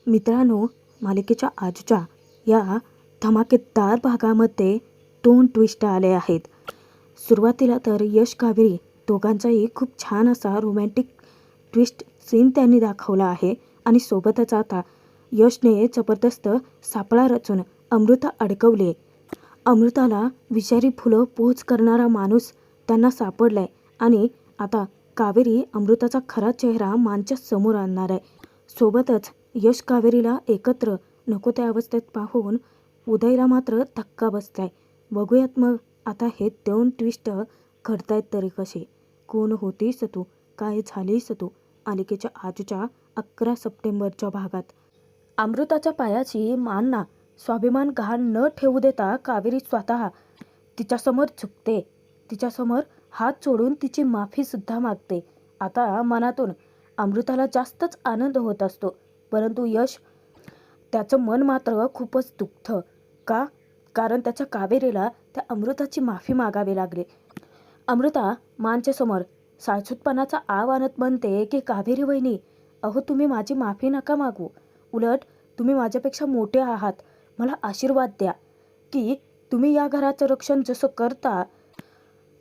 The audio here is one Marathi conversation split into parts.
मित्रांनो, मालिकेच्या आजच्या या धमाकेदार भागामध्ये 2 ट्विस्ट आले आहेत. सुरुवातीला तर यश कावेरी दोघांचाही खूप छान असा रोमॅन्टिक ट्विस्ट सीन त्यांनी दाखवला आहे. आणि सोबतच आता यशने जबरदस्त सापळा रचून अमृता अडकवली. अमृताला विषारी फुलं पोच करणारा माणूस त्यांना सापडलाय आणि आता कावेरी अमृताचा खरा चेहरा मानच्या समोर आणणार आहे. सोबतच यश कावेरीला एकत्र नको त्या अवस्थेत पाहून उदयला मात्र धक्का बसलाय. बघूयात मग आता हे 2 ट्विस्ट घडतायत तरी कसे. कोण होतीस तू, काय झालीस तू, मालिकेच्या आजच्या 11 सप्टेंबरच्या भागात. अमृताच्या पायाची मानना स्वाभिमान गहाण न ठेवू देता कावेरी स्वतः तिच्यासमोर झुकते. तिच्यासमोर हात जोडून तिची माफीसुद्धा मागते. आता मनातून अमृताला जास्तच आनंद होत असतो, परंतु यश त्याचं मन मात्र खूपच दुखतं. का? कारण त्याच्या कावेरीला त्या अमृताची माफी मागावी लागली. अमृता मानच्या समोर साळसूतपणाचा आव आणत म्हणते की कावेरी वहिनी, अहो तुम्ही माझी माफी नका मागू. उलट तुम्ही माझ्यापेक्षा मोठे आहात. मला आशीर्वाद द्या की तुम्ही या घराचं रक्षण जसं करता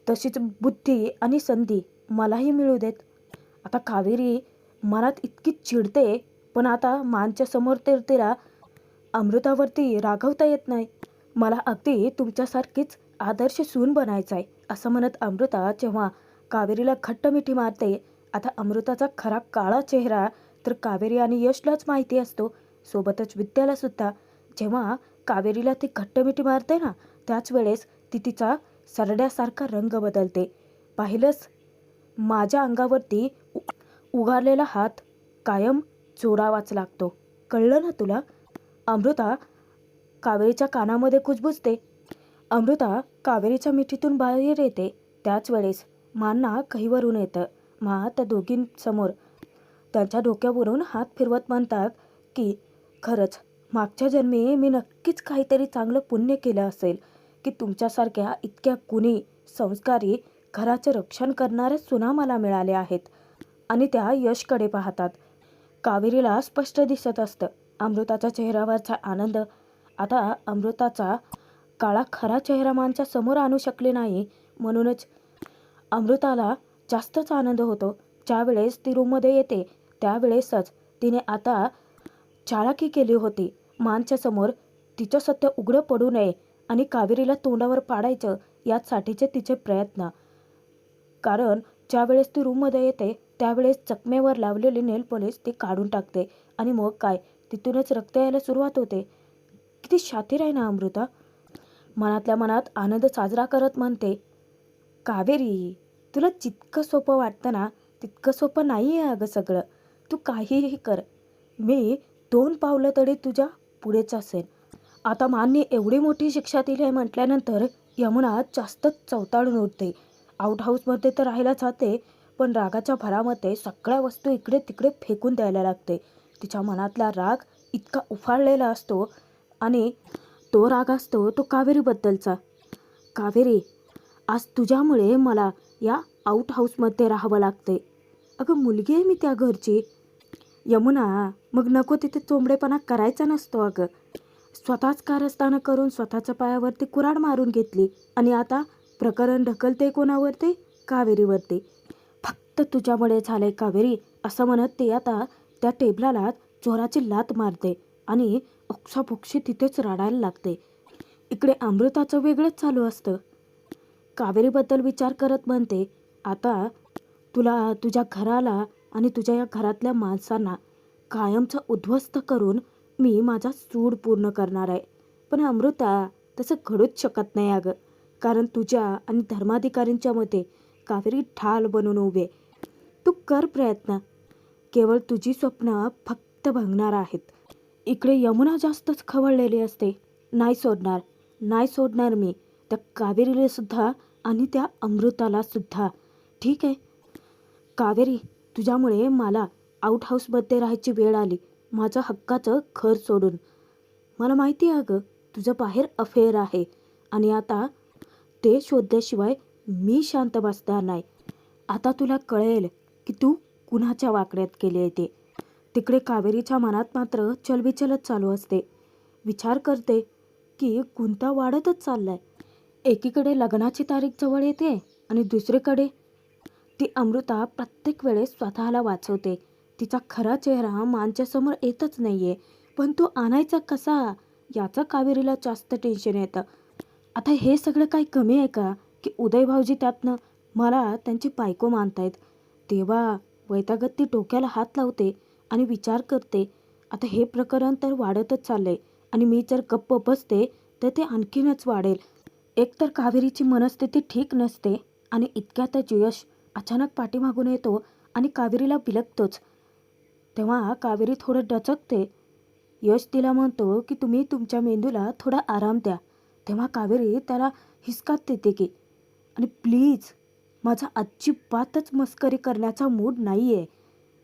तशीच बुद्धी आणि संधी मलाही मिळू देत. आता कावेरी मनात इतकी चिडते, पण आता मानच्या समोर तर तिला अमृतावरती रागवता येत नाही. मला अगदी तुमच्यासारखीच आदर्श सून बनायचं आहे, असं म्हणत अमृता जेव्हा कावेरीला घट्ट मिठी मारते. आता अमृताचा खरा काळा चेहरा तर कावेरी आणि यशलाच माहिती असतो, सोबतच विद्याला सुद्धा. जेव्हा कावेरीला ती घट्ट मिठी मारते ना, त्याच वेळेस ती तिचा सरड्यासारखा रंग बदलते. पाहिलंच, माझ्या अंगावरती उगारलेला हात कायम जोडावाच लागतो, कळलं ना तुला. अमृता कावेरीच्या कानामध्ये कुजबुजते. अमृता कावेरीच्या मिठीतून बाहेर येते. त्याच वेळेस मानना कहीवरून येतं. त्या दोघींसमोर त्यांच्या डोक्यावरून हात फिरवत म्हणतात की खरंच मागच्या जन्मी मी नक्कीच काहीतरी चांगलं पुण्य केलं असेल की तुमच्यासारख्या इतक्या गुणी संस्कारी घराचे रक्षण करणाऱ्या सुना मला मिळाल्या आहेत. आणि त्या यशकडे पाहतात. कावेरीला स्पष्ट दिसत असतं अमृताच्या चेहऱ्यावरचा आनंद. आता अमृताचा काळा खरा चेहरा मानच्या समोर आणू शकले नाही, म्हणूनच अमृताला जास्तच आनंद होतो. ज्यावेळेस ती रूममध्ये येते त्यावेळेसच तिने आता चालाकी केली होती. मानच्या समोर तिचं सत्य उघडं पडू नये आणि कावेरीला तोंडावर पाडायचं यासाठीचे तिचे प्रयत्न. कारण ज्यावेळेस ती रूममध्ये येते त्यावेळेस जखमेवर लावलेली नेल पॉलिश ती काढून टाकते आणि मग काय, तिथूनच रक्त यायला सुरुवात होते. किती शातीर आहे ना अमृता. मनातल्या मनात आनंद साजरा करत म्हणते, कावेरी तुला जितकं सोपं वाटतं ना तितकं सोपं नाही आहे अगं सगळं. तू काहीही कर, मी 2 पावलं तरी तुझ्या पुढेच असेल. आता मानने एवढी मोठी शिक्षा दिली आहे म्हटल्यानंतर यमुना जास्तच चवताळून उठते. आउट हाऊसमध्ये तर राहायला जाते, पण रागाच्या भरामध्ये सगळ्या वस्तू इकडे तिकडे फेकून द्यायला लागते. तिच्या मनातला राग इतका उफाळलेला असतो आणि तो राग असतो तो कावेरीबद्दलचा. कावेरी, आज तुझ्यामुळे मला या आउट हाऊसमध्ये राहावं लागते. अगं मुलगी आहे मी त्या घरची. यमुना, मग नको तिथे चोंबडेपणा करायचा नसतो अगं. स्वतःच कारस्थानं करून स्वतःच्या पायावरती कुऱ्हाड मारून घेतली आणि आता प्रकरण ढकलते कोणावरती? कावेरीवरती. फक्त तुझ्यामुळे झालंय कावेरी, असं म्हणत ती आता त्या टेबलाला जोराची लाथ मारते आणि ओक्साबोक्शी तिथेच रडायला लागते. इकडे अमृताचं वेगळंच चालू असतं. कावेरीबद्दल विचार करत म्हणते, आता तुला, तुझ्या घराला आणि तुझ्या या घरातल्या माणसांना कायमचं उद्ध्वस्त करून मी माझा सूड पूर्ण करणार आहे. पण अमृता, तसं घडूच शकत नाही अगं. कारण तुझ्या आणि धर्माधिकारींच्या मते कावेरी ढाल बनून उभे. तू कर प्रयत्न, केवळ तुझी स्वप्न फक्त भंगणार आहेत. इकडे यमुना जास्तच खवळलेली असते. नाही सोडणार, नाही सोडणार मी त्या कावेरीला सुद्धा आणि त्या अमृताला सुद्धा. ठीक आहे कावेरी, तुझ्यामुळे मला आउट हाऊसमध्ये राहायची वेळ आली, माझं हक्काचं घर सोडून. मला माहिती आहे अगं तुझं बाहेर अफेअर आहे आणि आता ते शोधल्याशिवाय मी शांत बसणार नाही. आता तुला कळेल की तू कुणाच्या वाकड्यात केली आहे ते. तिकडे कावेरीच्या मनात मात्र चलबिचलच चालू असते. विचार करते की गुंता वाढतच चाललाय. एकीकडे लग्नाची तारीख जवळ येते आणि दुसरीकडे ती अमृता प्रत्येक वेळेस स्वतःला वाचवते. तिचा खरा चेहरा मानच्यासमोर येतच नाहीये, पण तो आणायचा कसा याचं कावेरीला जास्त टेन्शन येतं. आता हे सगळं काही कमी आहे का की उदय भाऊजी त्यातनं मला त्यांची बायको मानतायत. तेव्हा वैतागत ती डोक्याला हात लावते आणि विचार करते, आता हे प्रकरण तर वाढतच चाललंय आणि मी जर गप्प बसते तर ते आणखीनच वाढेल. एकतर कावेरीची मनस्थिती ठीक नसते आणि इतक्यातच यश अचानक पाठीमागून येतो आणि कावेरीला बिलगतोच. तेव्हा कावेरी थोडं डचकते. यश तिला म्हणतो की तुम्ही तुमच्या मेंदूला थोडा आराम द्या. तेव्हा कावेरी त्याला हिसकात देते की आणि प्लीज माझा अजिबातच मस्करी करण्याचा मूड नाही आहे.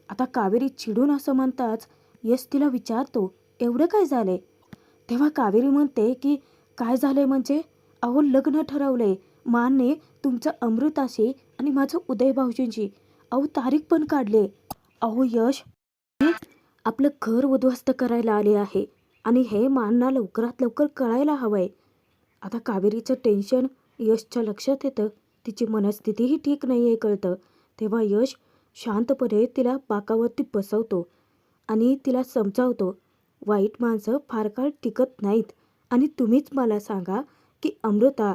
आता कावेरी चिडून असं म्हणताच यश तिला विचारतो, एवढं काय झालंय? तेव्हा कावेरी म्हणते की काय झालंय म्हणजे, अहो लग्न ठरवलंय मानने तुमचं अमृताशी आणि माझं उदय भाऊजींची. अहो तारीख पण काढले. अहो यश आपलं घर उद्ध्वस्त करायला आले आहे आणि हे मानना लवकरात लवकर कळायला हवंय. आता कावेरीचं टेन्शन यशच्या लक्षात येतं. तिची मनस्थितीही ठीक नाही आहे कळतं. तेव्हा यश शांतपणे तिला बाकावरती बसवतो आणि तिला समजावतो, वाईट माणसं फार काळ टिकत नाहीत आणि तुम्हीच मला सांगा की अमृता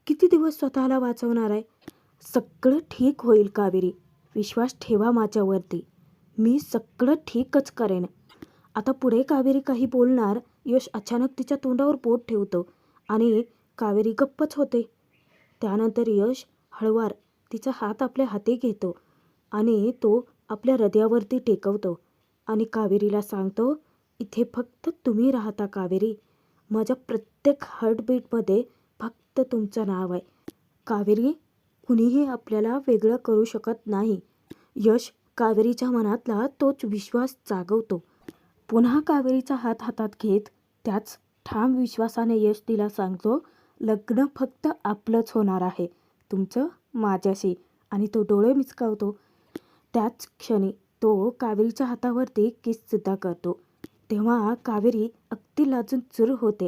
किती दिवस स्वतःला वाचवणार आहे? सगळं ठीक होईल कावेरी, विश्वास ठेवा माझ्यावरती. मी सगळं ठीकच करेन. आता पुढे कावेरी काही बोलणार, यश अचानक तिच्या तोंडावर बोट ठेवतो आणि कावेरी गप्पच होते. त्यानंतर यश हळवार तिचा हात आपल्या हाती घेतो आणि तो आपल्या हृदयावरती टेकवतो आणि कावेरीला सांगतो, इथे फक्त तुम्ही राहता कावेरी. माझ्या प्रत्येक हार्टबीटमध्ये फक्त तुमचं नाव आहे. कावेरी, कुणीही आपल्याला वेगळं करू शकत नाही. यश कावेरीच्या मनातला तोच विश्वास जागवतो. पुन्हा कावेरीचा हात हातात घेत त्याच ठाम विश्वासाने यश तिला सांगतो, लग्न फक्त आपलंच होणार आहे, तुमचं माझ्याशी. आणि तो डोळे मिचकावतो. त्याच क्षणी तो कावेरीच्या हातावरती किससुद्धा करतो. तेव्हा कावेरी अगदी लाजून चूर होते.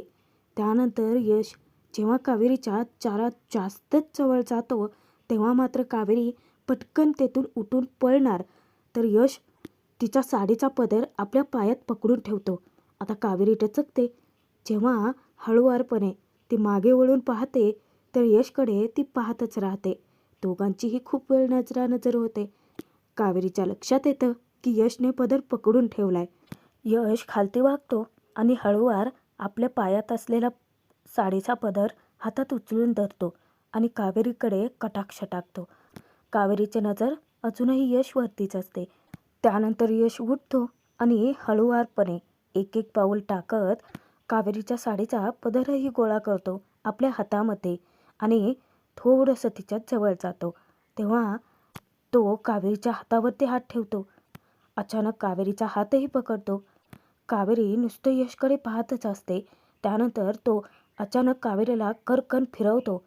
त्यानंतर यश जेव्हा कावेरीच्या चारात जास्तच जवळ जातो तेव्हा मात्र कावेरी पटकन तेथून उठून पळणार, तर यश तिचा साडीचा पदर आपल्या पायात पकडून ठेवतो. आता कावेरी डचकते. जेव्हा हळुवारपणे ती मागे वळून पाहते तर यशकडे ती पाहतच राहते. दोघांचीही खूप वेळ नजरानजर होते. कावेरीच्या लक्षात येतं की यशने पदर पकडून ठेवलाय. यश खालती वागतो आणि हळुवार आपल्या पायात असलेला साडीचा पदर हातात उचलून धरतो आणि कावेरीकडे कटाक्ष टाकतो. कावेरीची नजर अजूनही यशवरतीच असते. त्यानंतर यश उठतो आणि हळुवारपणे एक एक पाऊल टाकत कावेरीच्या साडीचा पदरही गोळा करतो आपल्या हातामध्ये आणि थोडंसं तिच्या जवळ जातो. तेव्हा तो कावेरीच्या हातावरती हात ठेवतो. अचानक कावेरीचा हातही पकडतो. कावेरी नुसतं यशकडे पाहतच असते. त्यानंतर तो अचानक कावेरीला करकन फिरवतो.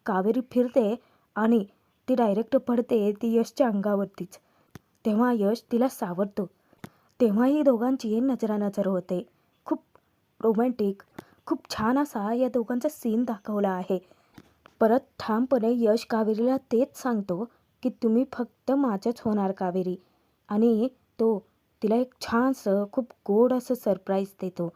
कावेरी फिरते आणि ती डायरेक्ट पडते ती यशच्या अंगावरतीच. तेव्हा यश तिला सावरतो. तेव्हाही दोघांची नजरानजर होते. खूप रोमॅन्टिक, खूप छान असा या दोघांचा सीन दाखवला आहे. परत ठामपणे यश कावेरीला तेच सांगतो की तुम्ही फक्त माझ्याच होणार कावेरी. आणि तो तिला एक छानसं खूप गोड असं सरप्राईज देतो.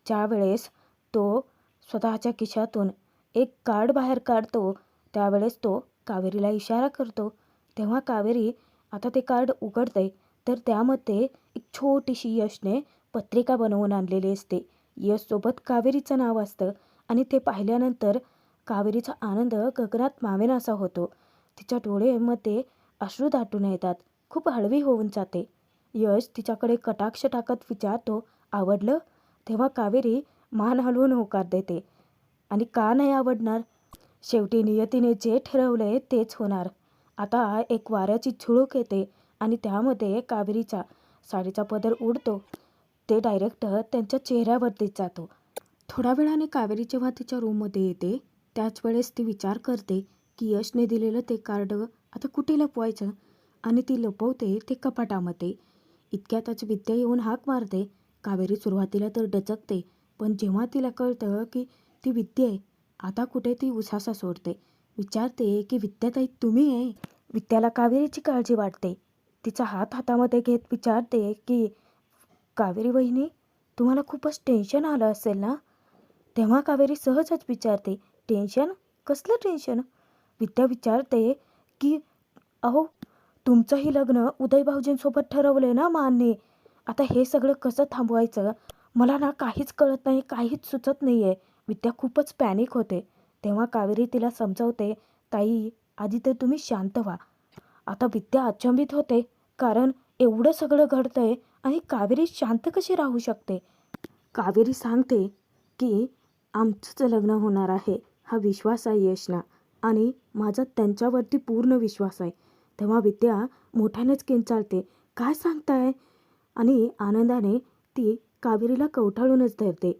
ज्यावेळेस तो स्वतःच्या खिशातून एक कार्ड बाहेर काढतो त्यावेळेस तो कावेरीला इशारा करतो. तेव्हा कावेरी आता ते कार्ड उघडते तर त्यामध्ये एक छोटीशी यशने पत्रिका बनवून आणलेली असते. यशसोबत कावेरीचं नाव असतं आणि ते पाहिल्यानंतर कावेरीचा आनंद गगनात मावेनासा होतो. तिच्या डोळ्यामध्ये अश्रू दाटून येतात. खूप हळवी होऊन जाते. यश तिच्याकडे कटाक्ष टाकत विचारतो, आवडलं? तेव्हा कावेरी मान हलवून होकार देते. आणि का नाही आवडणार? शेवटी नियतीने जे ठरवलंय तेच होणार. आता एक वाऱ्याची झुळूक येते आणि त्यामध्ये कावेरीचा साडीचा पदर उडतो. ते डायरेक्ट त्यांच्या चेहऱ्यावरतीच जातो. थोड्या वेळाने कावेरी जेव्हा तिच्या रूममध्ये येते त्याच वेळेस ती विचार करते की यशने दिलेलं ते कार्ड आता कुठे लपवायचं आणि ती लपवते ते कपाटामध्ये. इतक्यातच विद्या येऊन हाक मारते. कावेरी सुरुवातीला तर डचकते, पण जेव्हा तिला कळतं की ती विद्या आहे, आता कुठे ती उसासा सोडते. विचारते की विद्याताई तुम्ही आहे? विद्याला कावेरीची काळजी वाटते. तिचा हात हातामध्ये घेत विचारते की कावेरी वहिनी, तुम्हाला खूपच टेन्शन आलं असेल ना? तेव्हा कावेरी सहजच विचारते, टेन्शन? कसलं टेन्शन? विद्या विचारते की अहो, तुमचंही लग्न उदय भाऊजींसोबत ठरवलंय ना मान्य. आता हे सगळं कसं थांबवायचं? मला ना काहीच कळत नाही, काहीच सुचत नाही आहे. विद्या खूपच पॅनिक होते. तेव्हा कावेरी तिला समजावते, ताई आधी तर तुम्ही शांत व्हा. आता विद्या अचंबित होते, कारण एवढं सगळं घडतंय आणि कावेरी शांत कशी राहू शकते? कावेरी सांगते की आमचंच लग्न होणार आहे, हा विश्वास आहे यशना, आणि माझा त्यांच्यावरती पूर्ण विश्वास आहे. तेव्हा विद्या मोठ्यानेच किंचाळते, काय सांगताय? आणि आनंदाने ती कावेरीला कवटाळूनच धरते.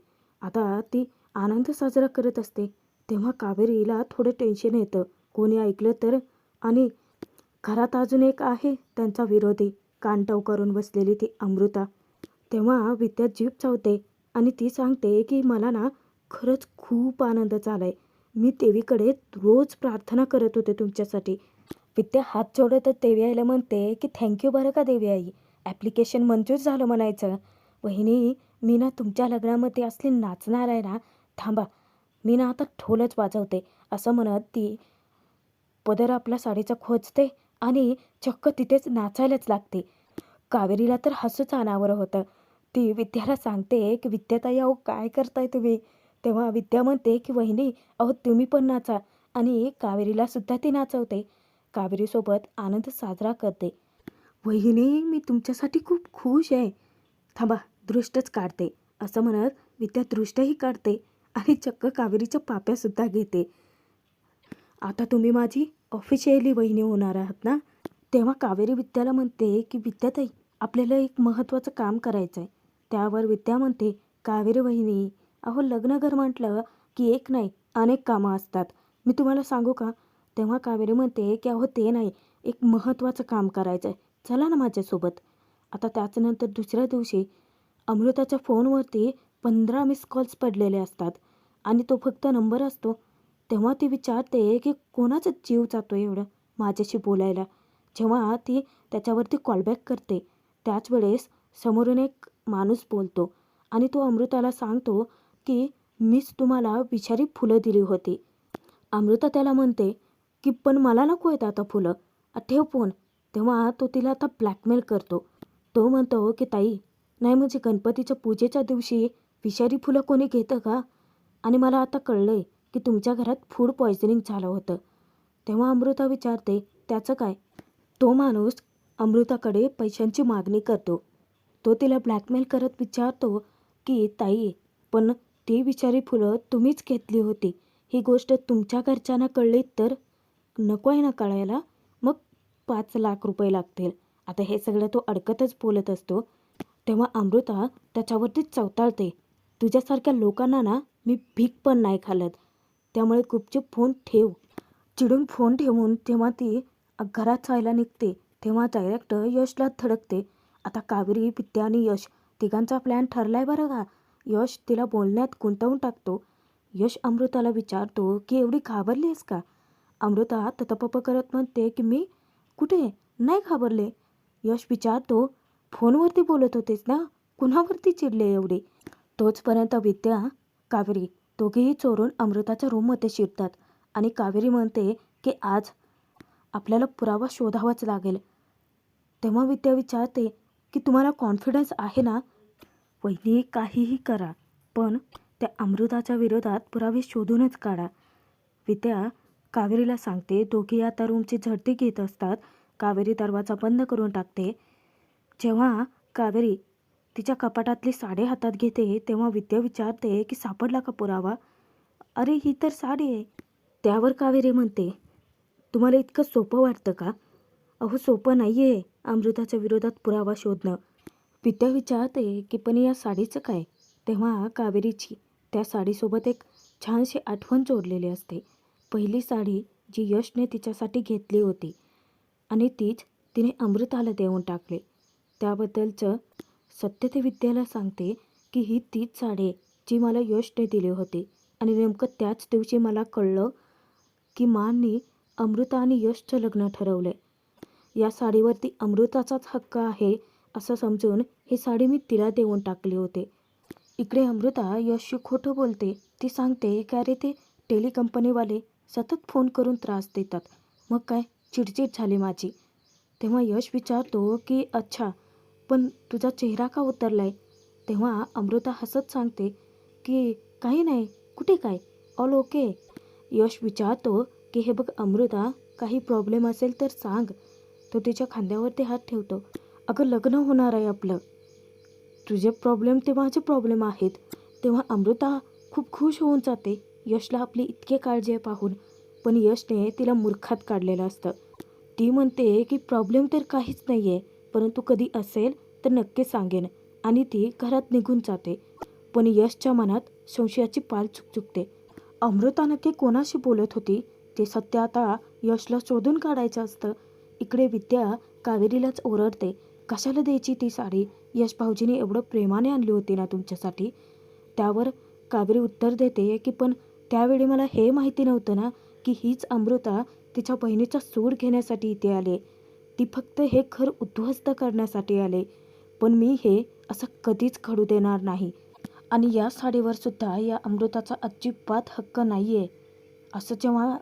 आता ती आनंद साजरा करत असते. तेव्हा कावेरीला थोडं टेन्शन येतं, कोणी ऐकलं तर. आणि घरात अजून एक आहे त्यांचा विरोधी, कानटव करून बसलेली ती अमृता. तेव्हा विद्या जीभ चावते आणि ती सांगते की मला ना खरंच खूप आनंद झालाय. मी देवीकडे रोज प्रार्थना करत होते तुमच्यासाठी. विद्या हात जोडतच देवी आईला म्हणते की थँक्यू बरं का देवी आई, ॲप्लिकेशन मंजूर झालं म्हणायचं. वहिनी, मी ना तुमच्या लग्नामध्ये असली नाचणार आहे ना, थांबा, मी ना आता ढोलच वाजवते, असं म्हणत ती पदर आपला साडीचा खोचते आणि चक्क तिथेच नाचायलाच लागते. कावेरीला तर हसूच अनावर होतं. ती विद्याला सांगते की विद्याताई अहो काय करताय तुम्ही? तेव्हा विद्या म्हणते की वहिनी अहो तुम्ही पण नाचा, आणि कावेरीला सुद्धा ती नाचवते. कावेरीसोबत आनंद साजरा करते. वहिनी मी तुमच्यासाठी खूप खुश आहे. थांबा, दृष्टच काढते, असं म्हणत विद्या दृष्टही काढते आणि चक्क कावेरीच्या पाप्यासुद्धा घेते. आता तुम्ही माझी ऑफिशियली वहिनी होणार आहात ना? तेव्हा कावेरी विद्याला म्हणते की विद्याताई आपल्याला एक महत्त्वाचं काम करायचं आहे. त्यावर विद्या म्हणते, कावेरी वहिनी अहो लग्नघर म्हटलं की एक नाही अनेक कामं असतात, मी तुम्हाला सांगू का? तेव्हा कावेरी म्हणते की अहो ते नाही, एक महत्त्वाचं काम करायचं आहे, चला ना माझ्यासोबत. आता त्याच्यानंतर दुसऱ्या दिवशी अमृताच्या फोनवरती 15 मिस कॉल्स पडलेले असतात आणि तो फक्त नंबर असतो. तेव्हा ती विचारते की कोणाचा जीव जातो एवढं माझ्याशी बोलायला. जेव्हा ती त्याच्यावरती कॉलबॅक करते, त्याच वेळेस समोरून एक माणूस बोलतो आणि तो अमृताला सांगतो की मीच तुम्हाला विषारी फुलं दिली होती. अमृता त्याला म्हणते की पण मला नको आहेत आता फुलं, ठेव फोन. तेव्हा तो तिला आता ब्लॅकमेल करतो. तो म्हणतो की ताई, नाही म्हणजे गणपतीच्या पूजेच्या दिवशी विषारी फुलं कोणी घेतं का? आणि मला आता कळलंय की तुमच्या घरात फूड पॉयझनिंग झालं होतं. तेव्हा अमृता विचारते, त्याचं काय? तो माणूस अमृताकडे पैशांची मागणी करतो. तो तिला ब्लॅकमेल करत विचारतो की ताई, पण ती विषारी फुलं तुम्हीच घेतली होती, ही गोष्ट तुमच्या घरच्यांना कळली तर? नको आहे ना कळायला? मग 5 लाख रुपये लागतील. आता हे सगळं तो अडकतच बोलत असतो. तेव्हा अमृता त्याच्यावरतीच चवताळते, तुझ्यासारख्या लोकांना ना मी भीक पण नाही घालत, त्यामुळे गुपचूप फोन ठेव. चिडून फोन ठेवून जेव्हा ती घरात जायला निघते, तेव्हा डायरेक्ट यशला धडकते. आता कावेरी, विद्या आणि यश तिघांचा प्लॅन ठरलाय बरं का. यश तिला बोलण्यात गुंतवून टाकतो. यश अमृताला विचारतो की एवढी घाबरलीस का? अमृता ततपप करत म्हणते की मी कुठे नाही घाबरले. यश विचारतो, फोनवरती बोलत होतेस ना, कुणावरती चिडले एवढे? तोचपर्यंत विद्या, कावेरी दोघेही चोरून अमृताच्या रूममध्ये शिरतात आणि कावेरी म्हणते की आज आपल्याला पुरावा शोधावाच लागेल. तेव्हा विद्या विचारते की तुम्हाला कॉन्फिडन्स आहे ना? वहिनी काहीही करा, पण त्या अमृताच्या विरोधात पुरावे शोधूनच काढा. विद्या कावेरीला सांगते. दोघे आता रूमची झडती घेत असतात. कावेरी दरवाजा बंद करून टाकते. जेव्हा कावेरी तिच्या कपाटातली साडी हातात घेते, तेव्हा विद्या विचारते की सापडला का पुरावा? अरे ही तर साडी आहे. त्यावर कावेरी म्हणते, तुम्हाला इतकं सोपं वाटतं का? अहो सोपं नाही आहे अमृताच्या विरोधात पुरावा शोधणं. विद्या विचारते की पण या साडीचं काय? तेव्हा कावेरीची त्या साडीसोबत एक छानशी आठवण जोडलेली असते. पहिली साडी जी यशने तिच्यासाठी घेतली होती आणि तीच तिने अमृताला देऊन टाकली. त्याबद्दलचं सत्य ते विद्याला सांगते की ही तीच साडी आहे जी मला यशने दिली होती. आणि नेमकं त्याच दिवशी मला कळलं की मांनी अमृता आणि यशचं लग्न ठरवलं आहे. या साडीवरती अमृताचाच हक्क आहे असं समजून ही साडी मी तिला देऊन टाकली होती. इकडे अमृता यशशी खोटं बोलते. ती सांगते की अरे ते टेलिकंपनीवाले सतत फोन करून त्रास देतात. मग काय चिडचिड झाली माझी. तेव्हा यश विचारतो की अच्छा, पण तुझा चेहरा का उतरलाय? तेव्हा अमृता हसत सांगते की काही नाही, कुठे काय, ऑल ओके. यश विचारतो की हे बघ अमृता, काही प्रॉब्लेम असेल तर सांग. तो तिच्या खांद्यावरती हात ठेवतो. अगं लग्न होणार आहे आपलं, तुझे प्रॉब्लेम ते माझे प्रॉब्लेम आहेत. तेव्हा अमृता खूप खुश होऊन जाते यशला आपली इतकी काळजी आहे पाहून. पण यशने तिला मूर्खात काढलेलं असतं. ती म्हणते की प्रॉब्लेम तर काहीच नाही आहे, परंतु कधी असेल तर नक्की सांगेन. आणि ती घरात निघून जाते. पण यशच्या मनात संशयाची पाल चुकचुकते. अमृता नक्की कोणाशी बोलत होती ते सत्य आता यशला शोधून काढायचं असतं. इकडे विद्या कावेरीलाच ओरडते, कशाला द्यायची ती साडी? यश भाऊजीने एवढं प्रेमाने आणली होती ना तुमच्यासाठी. त्यावर कावेरी उत्तर देते की पण त्यावेळी मला हे माहिती नव्हतं ना की हीच अमृता तिच्या बहिणीचा सूड घेण्यासाठी इथे आले. ती फक्त हे घर उद्ध्वस्त करण्यासाठी आले. पण मी हे असं कधीच घडू देणार नाही. आणि या साडीवर सुद्धा या अमृताचा अजिबात हक्क नाही आहे. असं जेव्हा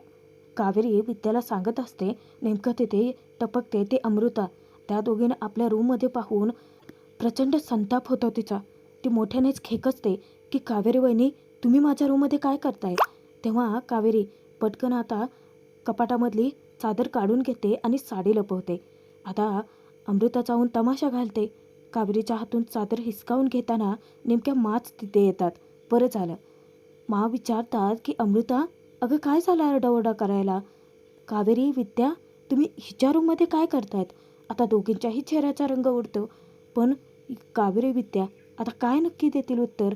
कावेरी विद्याला सांगत असते, नेमकं तिथे टपकते ते अमृता. त्या दोघींना आपल्या रूममध्ये पाहून प्रचंड संताप होतो तिचा. ती मोठ्यानेच खेकसते की कावेरी वहिनी, तुम्ही माझ्या रूममध्ये काय करताय? तेव्हा कावेरी पटकन आता कपाटामधली चादर काढून घेते आणि साडी लपवते. आता अमृता जाऊन तमाशा घालते. कावेरीच्या हातून चादर हिसकावून घेताना नेमक्या माच तिथे येतात. बरं झालं. मा विचारतात की अमृता, अगं काय झालं आरडाओरडा करायला? कावेरी, विद्या, तुम्ही हिच्या रूममध्ये काय करतायत? आता दोघींच्याही चेहऱ्याचा रंग उडतो. पण कावेरी विद्या आता काय नक्की देतील उत्तर?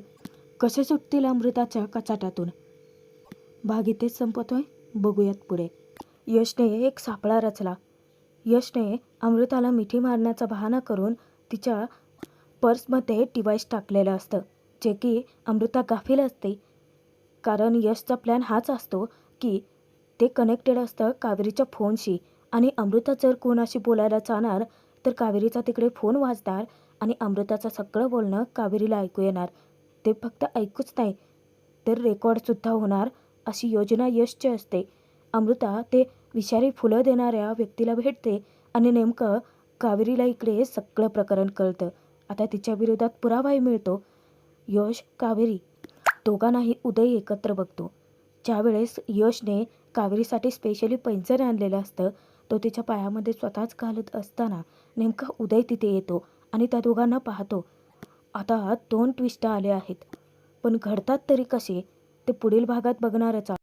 कसे सुटतील अमृताच्या कचाट्यातून? भाग इथेच संपतोय. बघूयात पुढे. यशने एक सापळा रचला. यशने अमृताला मिठी मारण्याचा बहाणा करून तिच्या पर्समध्ये डिव्हाइस टाकलेलं असतं, जे की अमृता गाफील असते. कारण यशचा प्लॅन हाच असतो की ते कनेक्टेड असतं कावेरीच्या फोनशी. आणि अमृता जर कोणाशी बोलायला जाणार तर कावेरीचा तिकडे फोन वाजणार आणि अमृताचं सगळं बोलणं कावेरीला ऐकू येणार. ते फक्त ऐकूच नाही तर रेकॉर्डसुद्धा होणार, अशी योजना यशची असते. अमृता ते विषारी फुलं देणाऱ्या व्यक्तीला भेटते आणि नेमकं कावेरीला इकडे सगळं प्रकरण कळतं. आता तिच्या विरोधात पुरावाही मिळतो. यश, कावेरी दोघांनाही उदय एकत्र बघतो. ज्यावेळेस यशने कावेरीसाठी स्पेशली पैंजण आणलेलं असतं, तो तिच्या पायामध्ये स्वतःच घालत असताना नेमका उदय तिथे येतो आणि त्या दोघांना पाहतो. आता 2 ट्विस्ट आले आहेत, पण घडतात तरी कसे ते पुढील भागात बघणारच आहोत.